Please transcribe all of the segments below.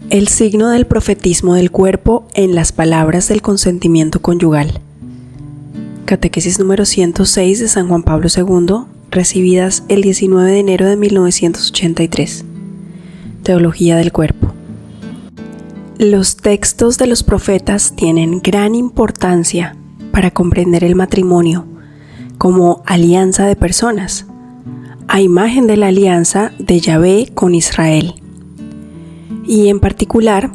El signo del profetismo del cuerpo en las palabras del consentimiento conyugal. Catequesis número 106 de San Juan Pablo II, recibidas el 19 de enero de 1983. Teología del cuerpo. Los textos de los profetas tienen gran importancia para comprender el matrimonio como alianza de personas, a imagen de la alianza de Yahvé con Israel, y en particular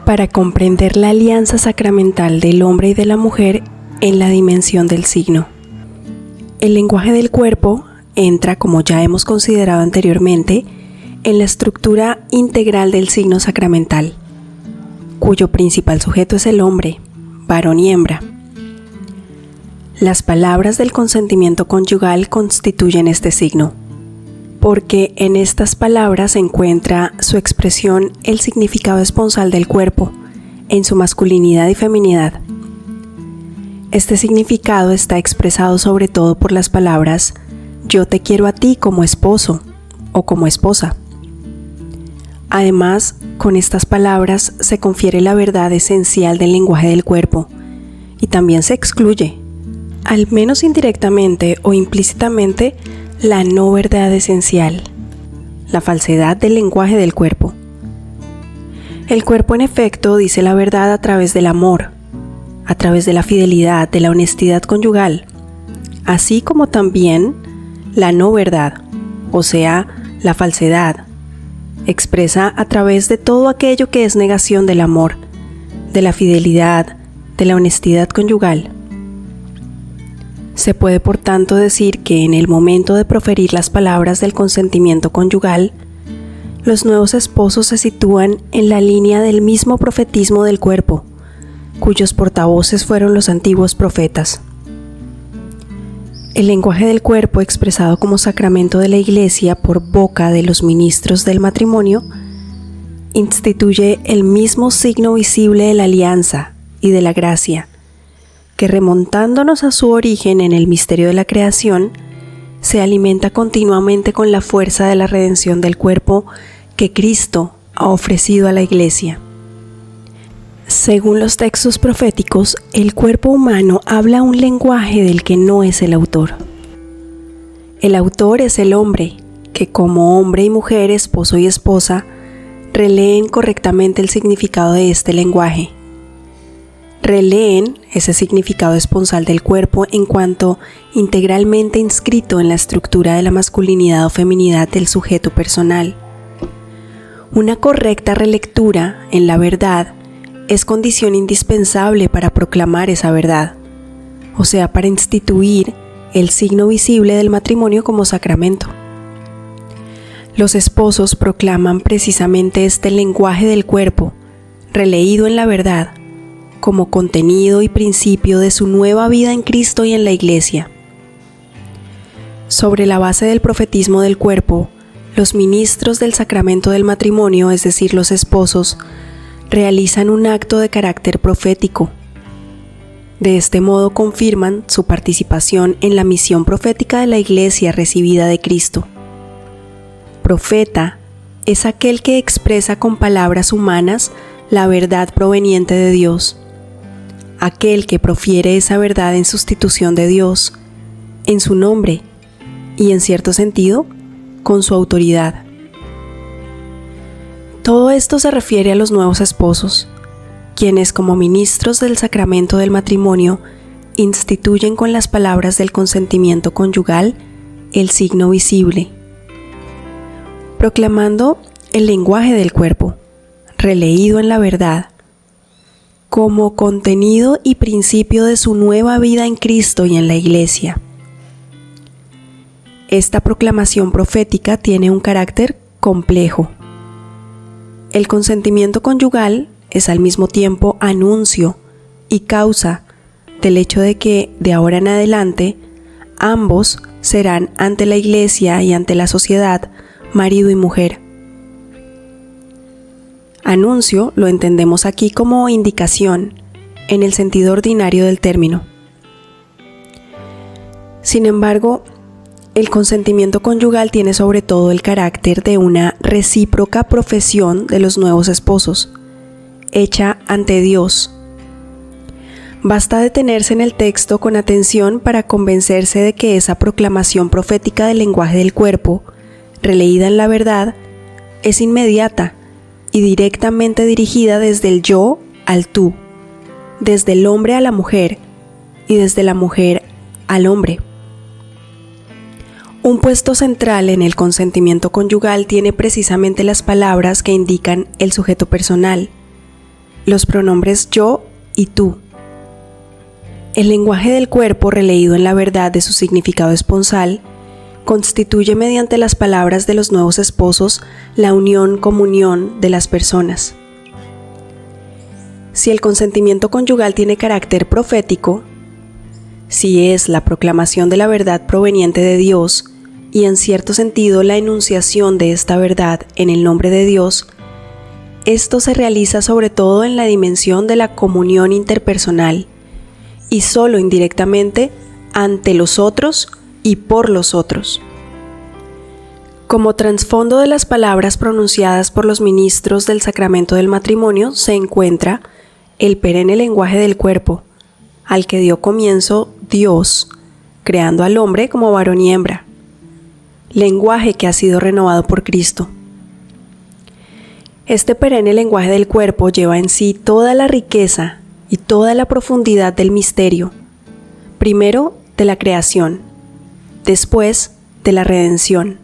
para comprender la alianza sacramental del hombre y de la mujer en la dimensión del signo. El lenguaje del cuerpo entra, como ya hemos considerado anteriormente, en la estructura integral del signo sacramental, cuyo principal sujeto es el hombre, varón y hembra. Las palabras del consentimiento conyugal constituyen este signo, porque en estas palabras se encuentra su expresión el significado esponsal del cuerpo, en su masculinidad y feminidad. Este significado está expresado sobre todo por las palabras «yo te quiero a ti como esposo» o como esposa. Además, con estas palabras se confiere la verdad esencial del lenguaje del cuerpo y también se excluye, al menos indirectamente o implícitamente, la no verdad esencial, la falsedad del lenguaje del cuerpo. El cuerpo, en efecto, dice la verdad a través del amor, a través de la fidelidad, de la honestidad conyugal, así como también la no verdad, o sea, la falsedad, expresa a través de todo aquello que es negación del amor, de la fidelidad, de la honestidad conyugal. Se puede, por tanto, decir que en el momento de proferir las palabras del consentimiento conyugal, los nuevos esposos se sitúan en la línea del mismo profetismo del cuerpo, cuyos portavoces fueron los antiguos profetas. El lenguaje del cuerpo, expresado como sacramento de la Iglesia por boca de los ministros del matrimonio, instituye el mismo signo visible de la alianza y de la gracia, que, remontándonos a su origen en el misterio de la creación, se alimenta continuamente con la fuerza de la redención del cuerpo que Cristo ha ofrecido a la Iglesia. Según los textos proféticos, el cuerpo humano habla un lenguaje del que no es el autor. El autor es el hombre, que como hombre y mujer, esposo y esposa, releen correctamente el significado de este lenguaje. Releen ese significado esponsal del cuerpo en cuanto integralmente inscrito en la estructura de la masculinidad o feminidad del sujeto personal. Una correcta relectura en la verdad es condición indispensable para proclamar esa verdad, o sea, para instituir el signo visible del matrimonio como sacramento. Los esposos proclaman precisamente este lenguaje del cuerpo, releído en la verdad, como contenido y principio de su nueva vida en Cristo y en la Iglesia. Sobre la base del profetismo del cuerpo, los ministros del sacramento del matrimonio, es decir, los esposos, realizan un acto de carácter profético. De este modo confirman su participación en la misión profética de la Iglesia recibida de Cristo. Profeta es aquel que expresa con palabras humanas la verdad proveniente de Dios, aquel que profiere esa verdad en sustitución de Dios, en su nombre y, en cierto sentido, con su autoridad. Todo esto se refiere a los nuevos esposos, quienes, como ministros del sacramento del matrimonio, instituyen con las palabras del consentimiento conyugal el signo visible, proclamando el lenguaje del cuerpo, releído en la verdad, como contenido y principio de su nueva vida en Cristo y en la Iglesia. Esta proclamación profética tiene un carácter complejo. El consentimiento conyugal es al mismo tiempo anuncio y causa del hecho de que, de ahora en adelante, ambos serán ante la Iglesia y ante la sociedad marido y mujer. Anuncio lo entendemos aquí como indicación, en el sentido ordinario del término. Sin embargo, El consentimiento conyugal tiene sobre todo el carácter de una recíproca profesión de los nuevos esposos, hecha ante Dios. Basta detenerse en el texto con atención para convencerse de que esa proclamación profética del lenguaje del cuerpo, releída en la verdad, es inmediata y directamente dirigida desde el yo al tú, desde el hombre a la mujer y desde la mujer al hombre. Un puesto central en el consentimiento conyugal tiene precisamente las palabras que indican el sujeto personal, los pronombres yo y tú. El lenguaje del cuerpo, releído en la verdad de su significado esponsal, constituye mediante las palabras de los nuevos esposos la comunión de las personas. Si el consentimiento conyugal tiene carácter profético, si es la proclamación de la verdad proveniente de Dios y en cierto sentido la enunciación de esta verdad en el nombre de Dios, esto se realiza sobre todo en la dimensión de la comunión interpersonal y solo indirectamente ante los otros y por los otros. Como trasfondo de las palabras pronunciadas por los ministros del sacramento del matrimonio se encuentra el perenne lenguaje del cuerpo, al que dio comienzo Dios, creando al hombre como varón y hembra, lenguaje que ha sido renovado por Cristo. Este perenne lenguaje del cuerpo lleva en sí toda la riqueza y toda la profundidad del misterio, primero de la creación, después de la redención.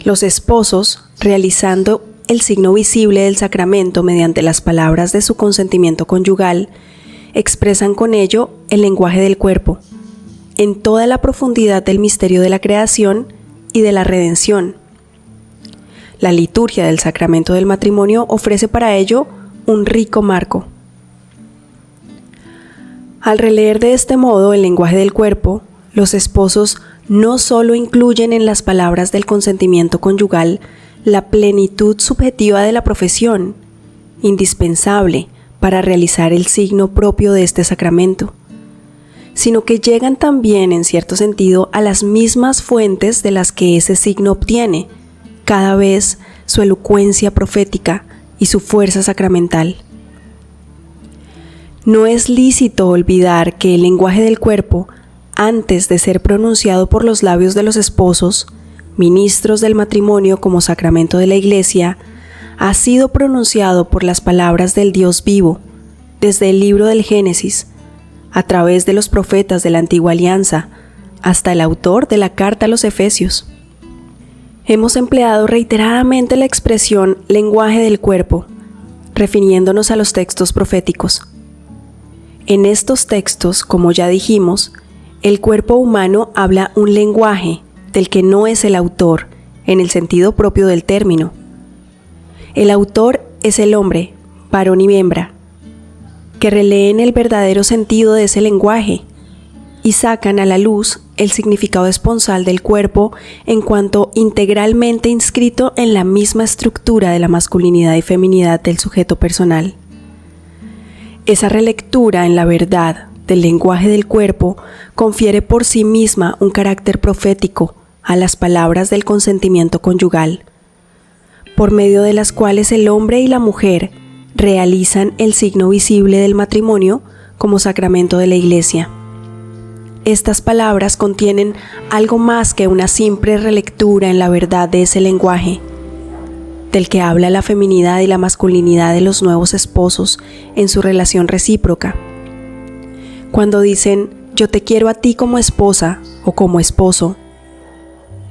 Los esposos, realizando el signo visible del sacramento mediante las palabras de su consentimiento conyugal, expresan con ello el lenguaje del cuerpo, en toda la profundidad del misterio de la creación y de la redención. La liturgia del sacramento del matrimonio ofrece para ello un rico marco. Al releer de este modo el lenguaje del cuerpo, los esposos no solo incluyen en las palabras del consentimiento conyugal la plenitud subjetiva de la profesión, indispensable para realizar el signo propio de este sacramento, sino que llegan también en cierto sentido a las mismas fuentes de las que ese signo obtiene cada vez su elocuencia profética y su fuerza sacramental. No es lícito olvidar que el lenguaje del cuerpo, antes de ser pronunciado por los labios de los esposos, ministros del matrimonio como sacramento de la Iglesia, ha sido pronunciado por las palabras del Dios vivo, desde el libro del Génesis, a través de los profetas de la Antigua Alianza, hasta el autor de la carta a los Efesios. Hemos empleado reiteradamente la expresión lenguaje del cuerpo, refiriéndonos a los textos proféticos. En estos textos, como ya dijimos, el cuerpo humano habla un lenguaje del que no es el autor, en el sentido propio del término. El autor es el hombre, varón y hembra, que releen el verdadero sentido de ese lenguaje y sacan a la luz el significado esponsal del cuerpo en cuanto integralmente inscrito en la misma estructura de la masculinidad y feminidad del sujeto personal. Esa relectura en la verdad del lenguaje del cuerpo confiere por sí misma un carácter profético a las palabras del consentimiento conyugal, por medio de las cuales el hombre y la mujer realizan el signo visible del matrimonio como sacramento de la Iglesia. Estas palabras contienen algo más que una simple relectura en la verdad de ese lenguaje, del que habla la feminidad y la masculinidad de los nuevos esposos en su relación recíproca. Cuando dicen, yo te quiero a ti como esposa o como esposo,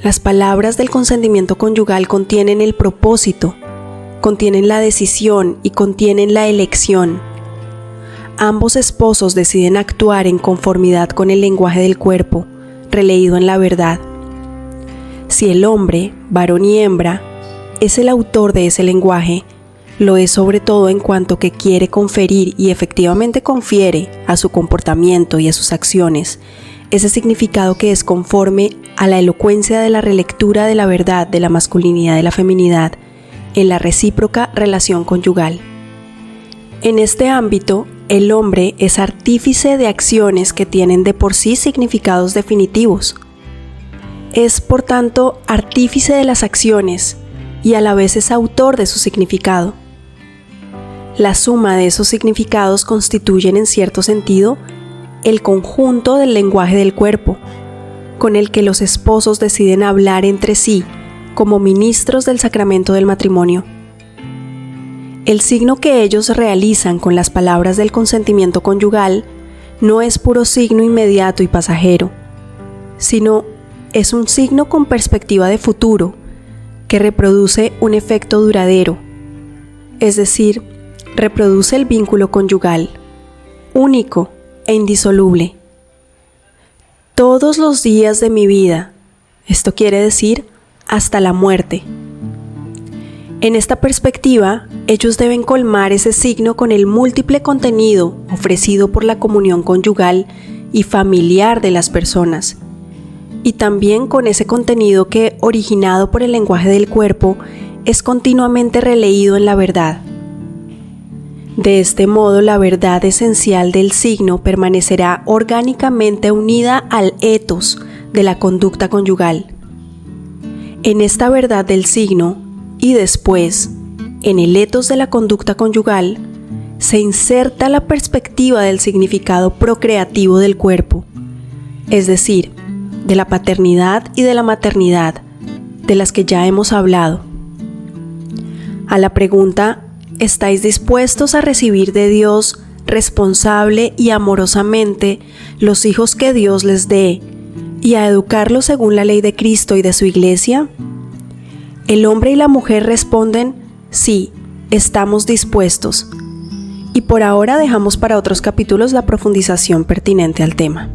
las palabras del consentimiento conyugal contienen el propósito, contienen la decisión y contienen la elección. Ambos esposos deciden actuar en conformidad con el lenguaje del cuerpo, releído en la verdad. Si el hombre, varón y hembra, es el autor de ese lenguaje, lo es sobre todo en cuanto que quiere conferir y efectivamente confiere a su comportamiento y a sus acciones ese significado que es conforme a la elocuencia de la relectura de la verdad de la masculinidad y la feminidad en la recíproca relación conyugal. En este ámbito, el hombre es artífice de acciones que tienen de por sí significados definitivos. es, por tanto, artífice de las acciones y a la vez es autor de su significado. La suma de esos significados constituyen, en cierto sentido, el conjunto del lenguaje del cuerpo, con el que los esposos deciden hablar entre sí como ministros del sacramento del matrimonio. El signo que ellos realizan con las palabras del consentimiento conyugal no es puro signo inmediato y pasajero, sino es un signo con perspectiva de futuro que reproduce un efecto duradero, es decir, reproduce el vínculo conyugal, único e indisoluble. Todos los días de mi vida, esto quiere decir hasta la muerte. En esta perspectiva, ellos deben colmar ese signo con el múltiple contenido ofrecido por la comunión conyugal y familiar de las personas, y también con ese contenido que, originado por el lenguaje del cuerpo, es continuamente releído en la verdad. De este modo, la verdad esencial del signo permanecerá orgánicamente unida al ethos de la conducta conyugal. En esta verdad del signo, y después, en el ethos de la conducta conyugal, se inserta la perspectiva del significado procreativo del cuerpo, es decir, de la paternidad y de la maternidad, de las que ya hemos hablado. A la pregunta, ¿estáis dispuestos a recibir de Dios responsable y amorosamente los hijos que Dios les dé y a educarlos según la ley de Cristo y de su Iglesia? El hombre y la mujer responden, sí, estamos dispuestos. Y por ahora dejamos para otros capítulos la profundización pertinente al tema.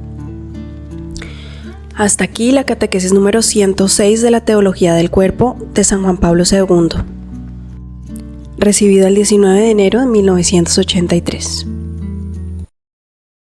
Hasta aquí la catequesis número 106 de la Teología del Cuerpo de San Juan Pablo II, recibida el 19 de enero de 1983.